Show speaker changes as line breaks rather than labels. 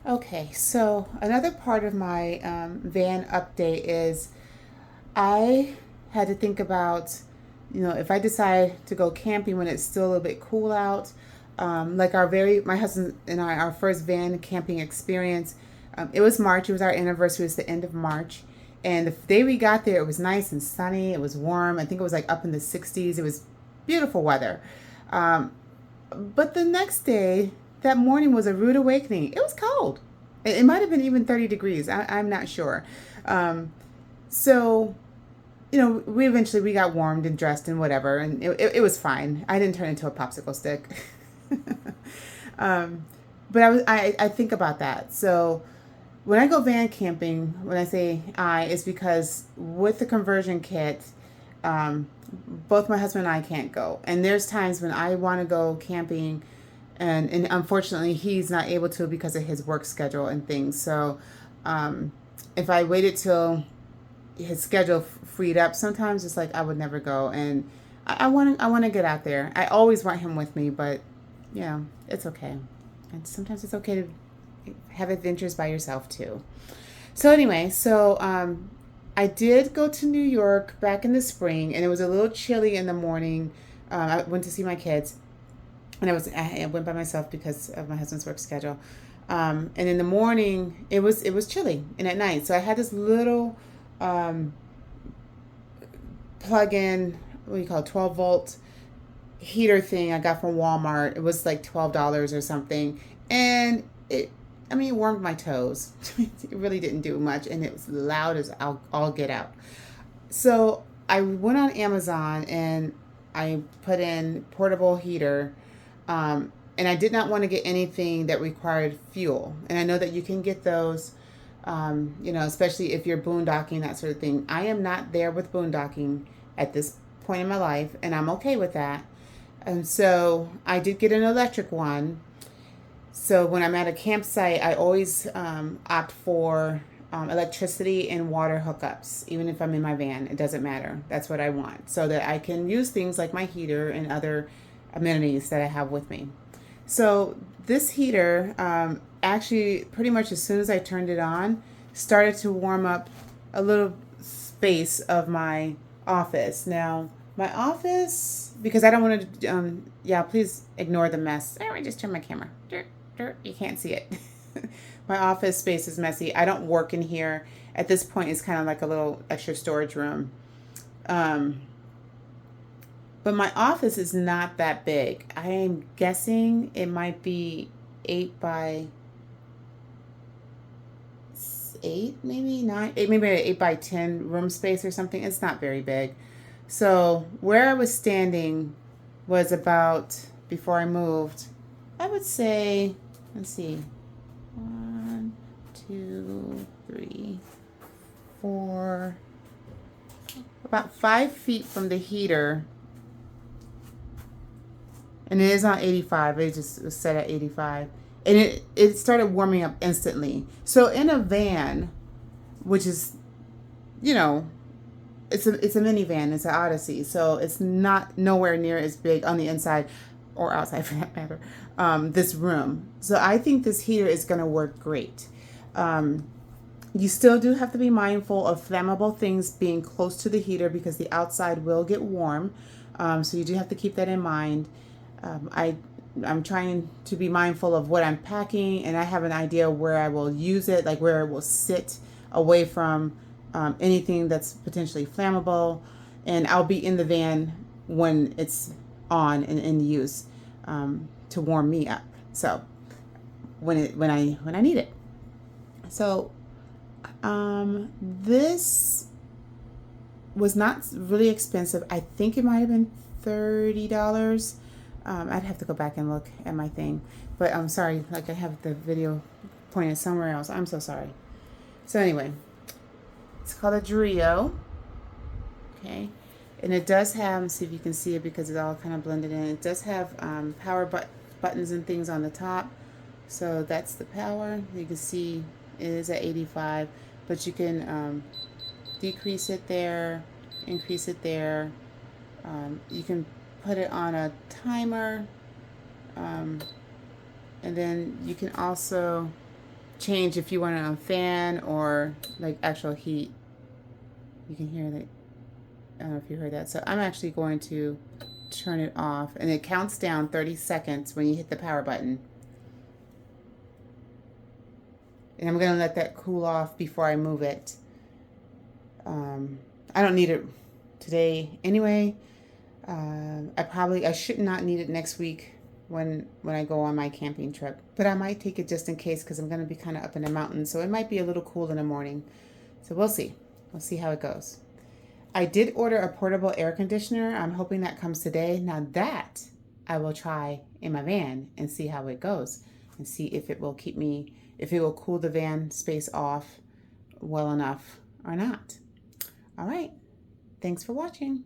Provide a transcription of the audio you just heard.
Okay, so another part of my van update is I had to think about, if I decide to go camping when it's still a little bit cool out, like my husband and I, our first van camping experience, it was March. It was our anniversary. It was the end of March. And the day we got there, it was nice and sunny. It was warm. I think it was like up in the 60s. It was beautiful weather. Um, but the next day, that morning was a rude awakening. It was cold. It might have been even 30 degrees. I'm not sure. Um, so we eventually we got warmed and dressed and whatever, and it was fine. I didn't turn into a popsicle stick. um, but I think about that. So when I go van camping, when I say it's because with the conversion kit, um, both my husband and I can't go. And there's times when I want to go camping, and unfortunately he's not able to because of his work schedule and things. So um, if I waited till his schedule freed up, sometimes it's like I would never go. And I want to get out there. I always want him with me, but it's okay. And sometimes it's okay to have adventures by yourself too. So anyway, I did go to New York back in the spring, and it was a little chilly in the morning. I went to see my kids, and I went by myself because of my husband's work schedule. And in the morning, it was chilly, and at night, so I had this little um, plug-in, what do you call it, 12-volt heater thing I got from Walmart. It was like $12 or something, and it warmed my toes. It really didn't do much, and it was loud as all get out. So I went on Amazon and I put in portable heater, and I did not want to get anything that required fuel. And I know that you can get those, especially if you're boondocking, that sort of thing. I am not there with boondocking at this point in my life, and I'm okay with that. And so I did get an electric one. So when I'm at a campsite, I always opt for electricity and water hookups. Even if I'm in my van, it doesn't matter. That's what I want, so that I can use things like my heater and other amenities that I have with me. So this heater, actually, pretty much as soon as I turned it on, started to warm up a little space of my office. Now, my office, because I don't want to, yeah, please ignore the mess. Let me just turn my camera. You can't see it. My office space is messy. I don't work in here. At this point, it's kind of like a little extra storage room. Um, but my office is not that big. I am guessing it might be 8 by 8, maybe 9, maybe an 8 by 10 room space or something. It's not very big. So where I was standing was about, before I moved, I would say, let's see, 1, 2, 3, 4, about 5 feet from the heater. And it is on 85. It just was set at 85. And it started warming up instantly. So in a van, which is, you know, it's a minivan, it's an Odyssey. So it's not nowhere near as big on the inside or outside for that matter, this room. So I think this heater is going to work great. Um, you still do have to be mindful of flammable things being close to the heater because the outside will get warm. So you do have to keep that in mind. Um, I I'm trying to be mindful of what I'm packing, and I have an idea where I will use it, like where it will sit away from anything that's potentially flammable. And I'll be in the van when it's on and in use, to warm me up. So when I need it. So this was not really expensive. I think it might have been $30. I'd have to go back and look at my thing, but I'm sorry. Like I have the video pointed somewhere else. I'm so sorry. So anyway, it's called a Drio. Okay, and it does have. See if you can see it because it's all kind of blended in. It does have power buttons and things on the top. So that's the power. You can see it is at 85, but you can decrease it there, increase it there. You can put it on a timer, and then you can also change if you want it on fan or like actual heat. You can hear that. I don't know if you heard that. So I'm actually going to turn it off, and it counts down 30 seconds when you hit the power button. And I'm going to let that cool off before I move it. I don't need it today anyway. I should not need it next week when I go on my camping trip. But I might take it just in case because I'm going to be kind of up in the mountains. So it might be a little cool in the morning. So we'll see. We'll see how it goes. I did order a portable air conditioner. I'm hoping that comes today. Now that I will try in my van and see how it goes and see if it will if it will cool the van space off well enough or not. All right. Thanks for watching.